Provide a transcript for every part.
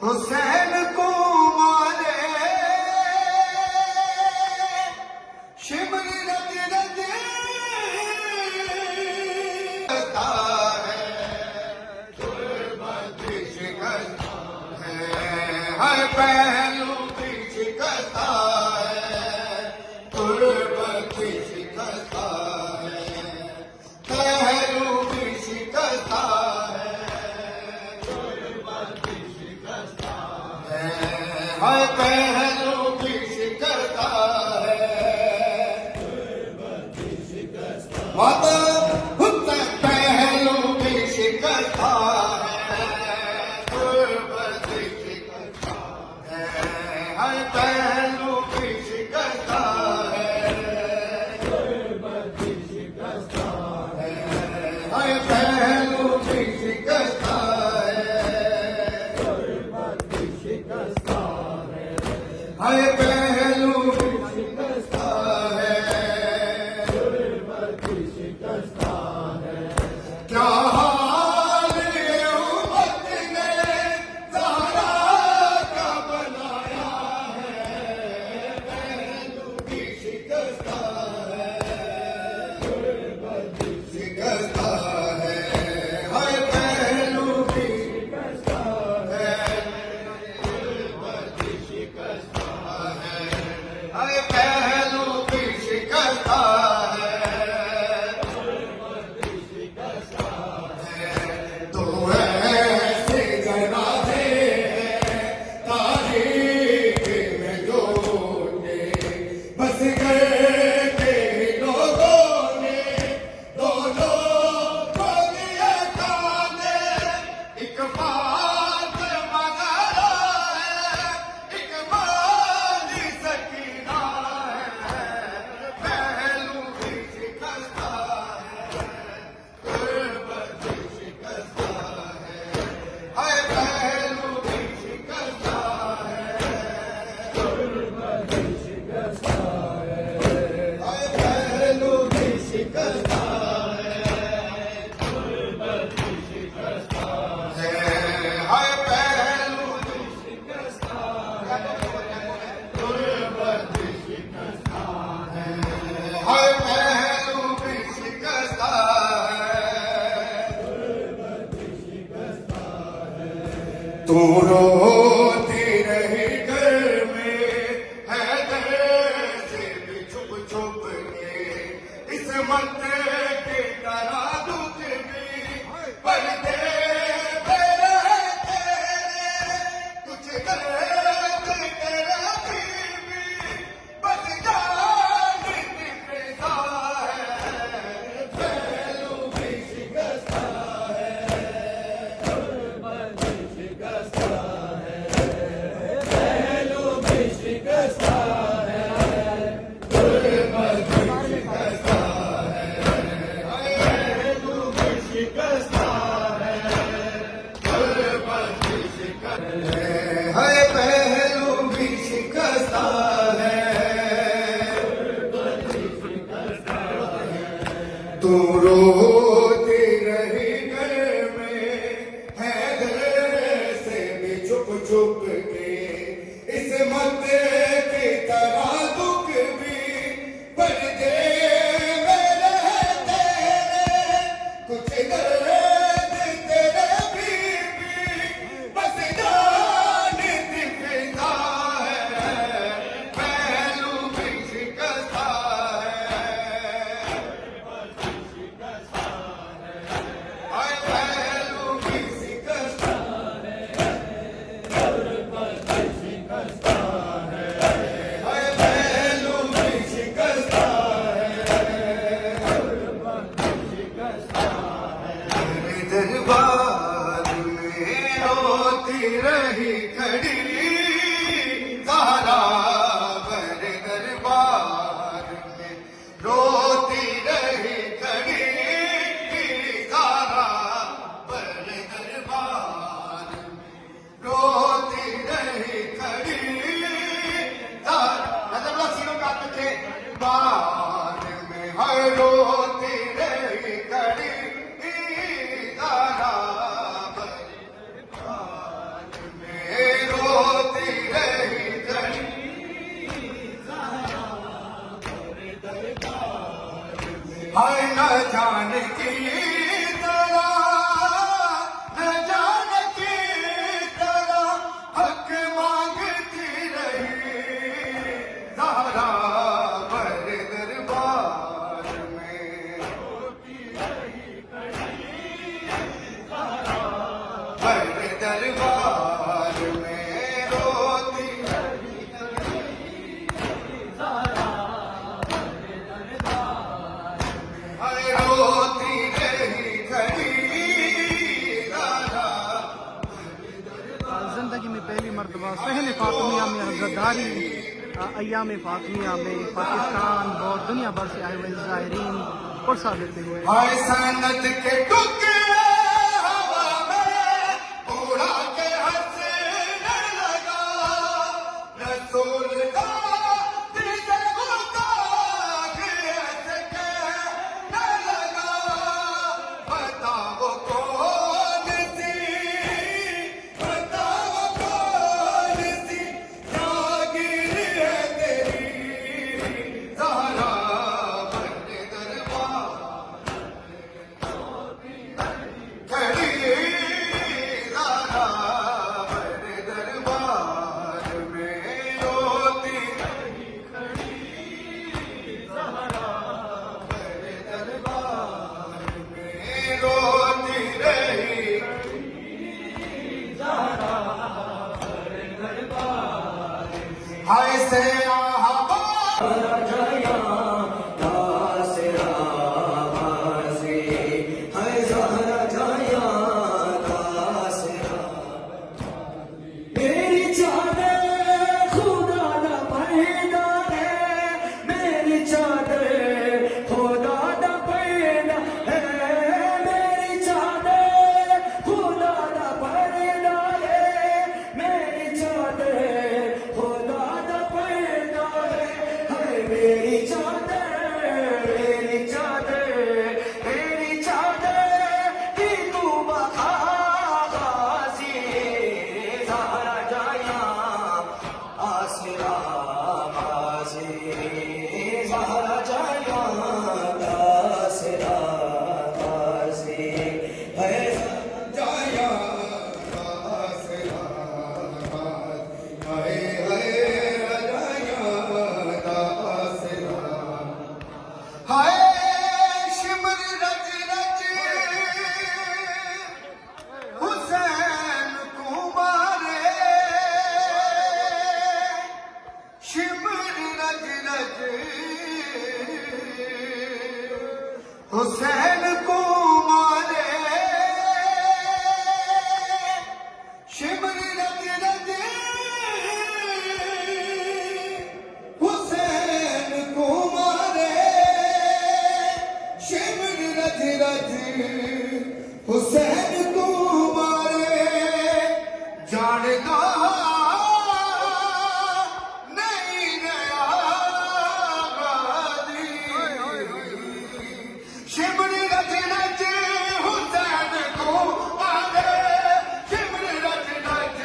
हुसैन को मारे शिमरी रज रज करता है, तुर्बत शिकस्त है पहलू भी शिकस्ता है, तुर्बत शिकस्ता है, पहलू भी शिकस्ता है, तुर्बत शिकस्ता है पहलू भी शिकस्ता है, तुर्बत शिकस्ता माता हुसैन पहलू भी शिकस्ता है, तुर्बत शिकस्ता है पहलू भी शिकस्ता है, तुर्बत शिकस्ता है पहलू भी शिकस्ता है, तुर्बत शिकस्ता है पहलू भी शिकस्ता है, तुर्बत शिकस्ता है। क्या हाल ये उम्मत ने ज़हरा का बनाया है, पहलू भी शिकस्ता है, तुर्बत शिकस्ता है पहलू भी शिकस्ता है, तुर्बत शिकस्ता है पहलू भी शिकस्ता है, तुर्बत शिकस्ता है। तो ऐसे जनाजे हैं तारीख में जो ने बस गए थे लोगों ने, दोनों को दिए खाने, एक बात मगर है, एक बात सकीना है, पहलू भी शिकस्ता है, तुर्बत शिकस्ता है पहलू भी शिकस्ता है, तुर्बत शिकस्ता है पहलू भी शिकस्ता है, तुर्बत शिकस्ता है पहलू भी शिकस्ता है, तुर्बत शिकस्ता है पहलू भी शिकस्ता है, तुर्बत शिकस्ता है। तू रोती रही घर में हैदर से भी छुप छुप के, इस मत के तरह दुख भी पर्दे पे रहते रे, कुछ दर्द तेरा भी बस जान निकलता है, पहलू भी शिकस्ता है, तुर्बत शिकस्ता है, पहलू भी शिकस्ता है, तुर्बत शिकस्ता है, पहलू भी शिकस्ता है, तुर्बत शिकस्ता है पहलू भी शिकस्ता है, तुर्बत शिकस्ता है। तू रोती रही घर में हैदर से भी छुप छुप के, इस मत की तरह दुख भी पर्दे में रहते रे, कुछ दर्द तेरे भी बस जान दिखता है, पहलू भी शिकस्ता है, तुर्बत शिकस्ता है पहलू भी शिकस्ता है, तुर्बत शिकस्ता है पहलू भी शिकस्ता है, तुर्बत शिकस्ता है। दरबार में रोती रही खड़ी ज़हरा, बर दरबार में रोती रही खड़ी ज़हरा, बर दरबार में रोती रही खड़ी ज़हरा, सीनों का थे बार में हर रोती रही खड़ी ज़हरा, बर दरबार में बड़े दरबार में रोती हाय रोती रही खड़ी ज़िंदगी में पहली मरतबा सहन फातमिया में हज़रतदारी अयाम फातमिया में पाकिस्तान और दुनिया भर से आए हुए ज़ाहिरीन पुरसा देते हुए हाय सनत के टुकड़े हवा में उड़ा के हंसने लगा रसूल का दिल गुस्ताख ऐसे कहने लगा बताओ कौन सी जागीर है तेरी ज़हरा बड़े दरबार खड़ी ज़हरा बड़े दरबार में रोती बड़े दरबार में रोती रही हाय से आहा मेरी चादर खुदा दा पैदा है मेरी चादर खुदा दा पैदा है मेरी चादर खुदा दा पैदा है मेरी चादर खुदा दा पैदा है मेरी चादर की तू बखा गाजी ज़हरा जाया आसरा गाजी ज़हरा जाया आसरा गाजी है जाया दासरा हाय हाय जाया दासरा हाय शिमर रज रज हुसैन कुमारे शिमर रज रज हुसैन कुमारे शिमर रज रज हुसैन कुमारे शिमर रज रज हुसैन कुमारे जानदा नहीं नया गादी शिमर रज रज हुसैन कुमारे शिमर रज रज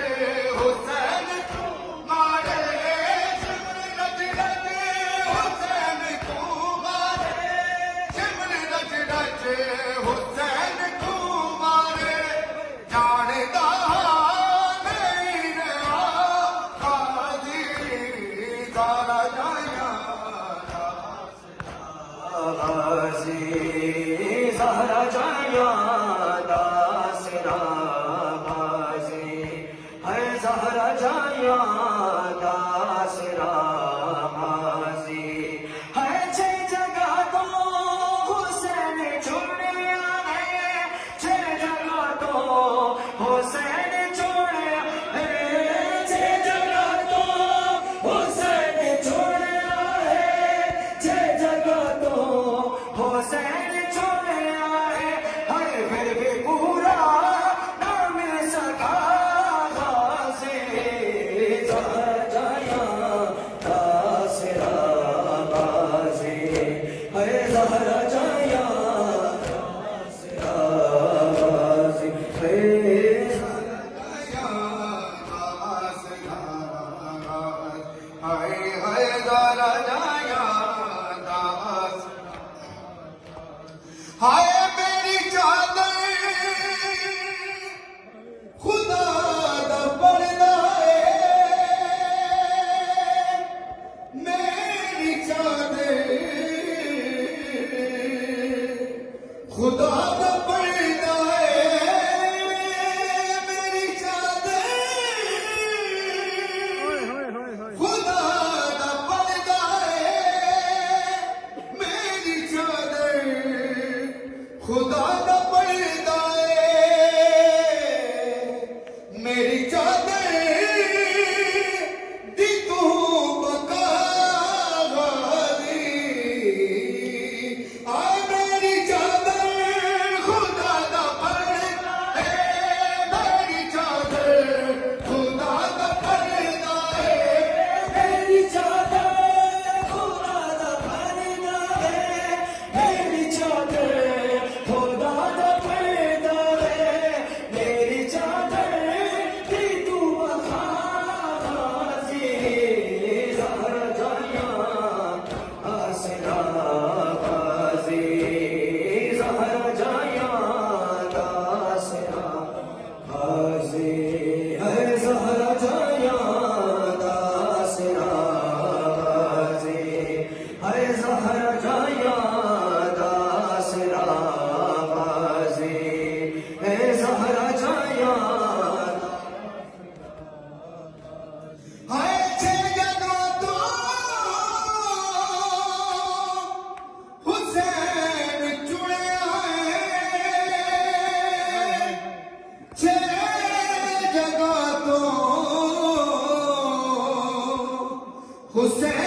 हुसैन कुमारे शिमर रज रज हुसैन कुमारे शिमर रज रज हुसैन कुमारे जानदा नहीं नया गादी ज़हरा जाया गाजी ज़हरा जाया दासरा गाजी है ज़हरा जाया दासरा गाजी है छे जगह तो हुसैन छोड़िया है छे जगह तो हुसैन छोड़िया है छे जगह तो हुसैन छोड़िया है छे जगह तो हुसैन छोड़िया है हर फिर भी पूरा ना मिल सका गाजी मेरी चादर दी तू बका वाली आ मेरी चादर खुदा दा पर्दा है मेरी चादर खुदा दा पर्दा है मेरी चादर खुदा दा पर्दा है मेरी चादर खुदा दा पर्दा है मेरी चादर की तू बखाजी ज़हरा जानिया आसरा बाजी ज़हरा जानिया आसरा बाजी है ज़हरा जानिया आसरा बाजी है ज़हरा जानिया आसरा बाजी है ज़हरा जानिया हाय छे जगह तो हुसैन चुड़िया छे जगह तो हुसैन